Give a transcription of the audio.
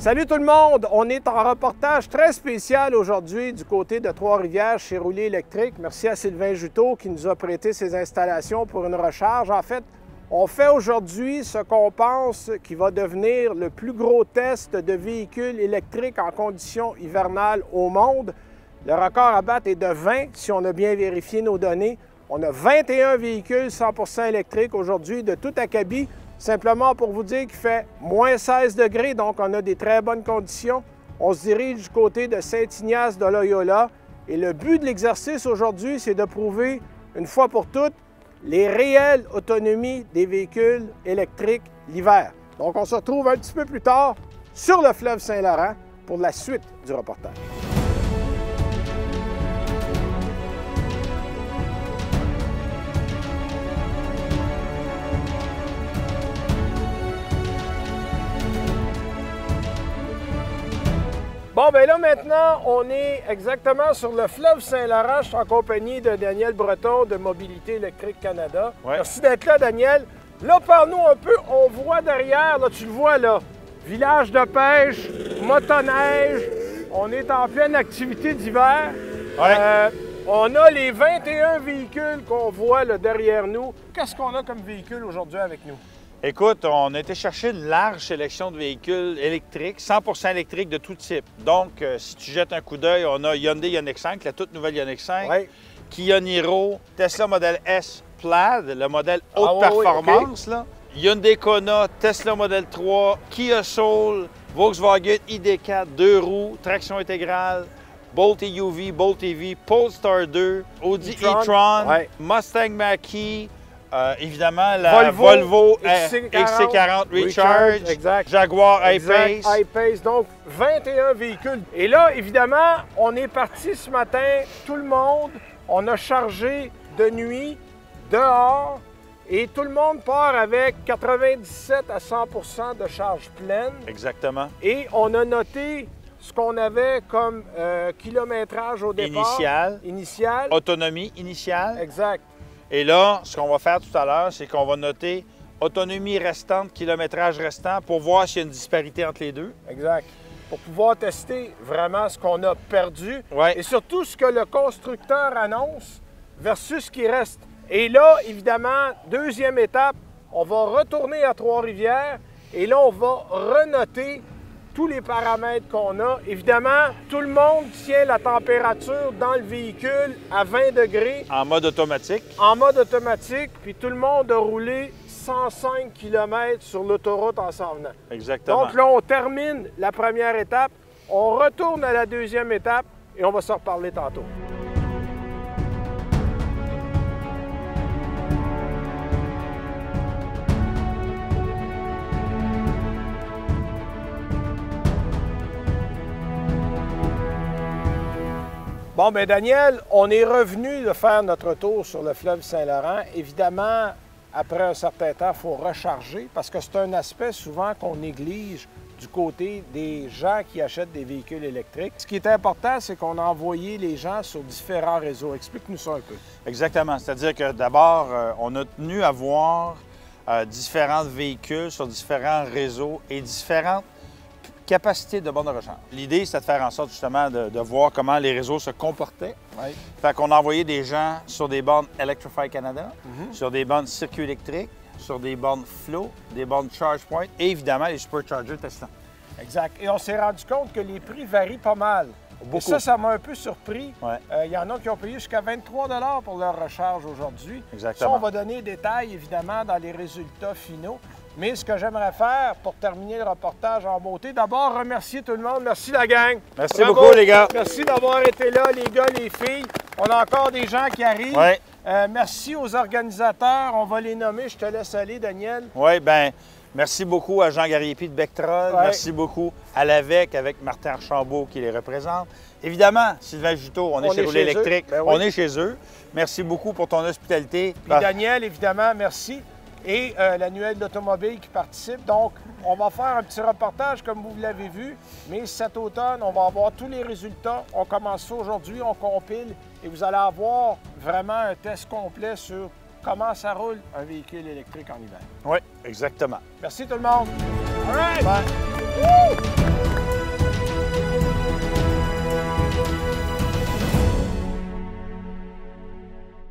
Salut tout le monde! On est en reportage très spécial aujourd'hui du côté de Trois-Rivières chez Roulis Électrique. Merci à Sylvain Juteau qui nous a prêté ses installations pour une recharge. En fait, on fait aujourd'hui ce qu'on pense qui va devenir le plus gros test de véhicules électriques en conditions hivernales au monde. Le record à battre est de 20 si on a bien vérifié nos données. On a 21 véhicules 100% électriques aujourd'hui de tout acabit. Simplement pour vous dire qu'il fait moins 16 degrés, donc on a des très bonnes conditions. On se dirige du côté de Saint-Ignace de Loyola. Et le but de l'exercice aujourd'hui, c'est de prouver une fois pour toutes les réelles autonomies des véhicules électriques l'hiver. Donc on se retrouve un petit peu plus tard sur le fleuve Saint-Laurent pour la suite du reportage. Bon, bien là, maintenant, on est exactement sur le fleuve Saint-Laurent. Je suis en compagnie de Daniel Breton de Mobilité électrique Canada. Ouais. Merci d'être là, Daniel. Là, parle-nous un peu. On voit derrière, là, tu le vois, là, village de pêche, motoneige. On est en pleine activité d'hiver. Ouais. On a les 21 véhicules qu'on voit là, derrière nous. Qu'est-ce qu'on a comme véhicule aujourd'hui avec nous? Écoute, on a été chercher une large sélection de véhicules électriques, 100% électriques de tout type. Donc, si tu jettes un coup d'œil, on a Hyundai Ioniq 5, la toute nouvelle Ioniq 5, Oui. Kia Niro, Tesla Model S Plaid, le modèle haute performance, là. Hyundai Kona, Tesla Model 3, Kia Soul, Volkswagen ID4, 2 roues, traction intégrale, Bolt EUV, Bolt EV, Polestar 2, Audi e-tron, Ouais. Mustang Mach-E, évidemment, la Volvo XC40 Recharge, exact. Jaguar Exact, I-Pace. I-Pace, donc 21 véhicules. Et là, évidemment, on est parti ce matin, tout le monde, on a chargé de nuit, dehors, et tout le monde part avec 97 à 100 de charge pleine. Exactement. Et on a noté ce qu'on avait comme kilométrage au départ. Initial. Autonomie initiale. Exact. Et là, ce qu'on va faire tout à l'heure, c'est qu'on va noter autonomie restante, kilométrage restant, pour voir s'il y a une disparité entre les deux. Exact. Pour pouvoir tester vraiment ce qu'on a perdu Ouais. et surtout ce que le constructeur annonce versus ce qui reste. Et là, évidemment, deuxième étape, on va retourner à Trois-Rivières et là, on va renoter tous les paramètres qu'on a. Évidemment, tout le monde tient la température dans le véhicule à 20 degrés. En mode automatique. En mode automatique, puis tout le monde a roulé 105 km sur l'autoroute en s'en venant. Exactement. Donc là, on termine la première étape, on retourne à la deuxième étape et on va se reparler tantôt. Bon, bien, Daniel, on est revenu de faire notre tour sur le fleuve Saint-Laurent. Évidemment, après un certain temps, il faut recharger parce que c'est un aspect souvent qu'on néglige du côté des gens qui achètent des véhicules électriques. Ce qui est important, c'est qu'on a envoyé les gens sur différents réseaux. Explique-nous ça un peu. Exactement. C'est-à-dire que d'abord, on a tenu à voir différents véhicules sur différents réseaux et différentes capacité de borne de recharge. L'idée, c'est de faire en sorte justement de voir comment les réseaux se comportaient. Oui. Fait qu'on a envoyé des gens sur des bornes Electrify Canada, sur des bornes circuit électrique, sur des bornes Flow, des bornes ChargePoint et évidemment les superchargers Tesla. Exact. Et on s'est rendu compte que les prix varient pas mal. Beaucoup. Et ça m'a un peu surpris. Ouais. Il y en a qui ont payé jusqu'à 23 $ pour leur recharge aujourd'hui. Exactement. Ça, on va donner des détails, évidemment, dans les résultats finaux. Mais ce que j'aimerais faire pour terminer le reportage en beauté, d'abord remercier tout le monde. Merci la gang. Merci Bravo. beaucoup, les gars. Merci d'avoir été là, les gars, les filles. On a encore des gens qui arrivent. Ouais. Merci aux organisateurs. On va les nommer. Je te laisse aller, Daniel. Oui, bien, merci beaucoup à Jean Gariepi de Bectrol. Ouais. Merci beaucoup à l'AVEC avec Martin Archambault qui les représente. Évidemment, Sylvain Juteau, on est chez Roulis Électrique. Ben oui. On est chez eux. Merci beaucoup pour ton hospitalité. Puis Daniel, évidemment, merci. Et l'annuel d'automobile qui participe. Donc, on va faire un petit reportage comme vous l'avez vu. Mais cet automne, on va avoir tous les résultats. On commence ça aujourd'hui, on compile. Et vous allez avoir vraiment un test complet sur comment ça roule un véhicule électrique en hiver. Oui, exactement. Merci tout le monde. All right. Bye. Woo!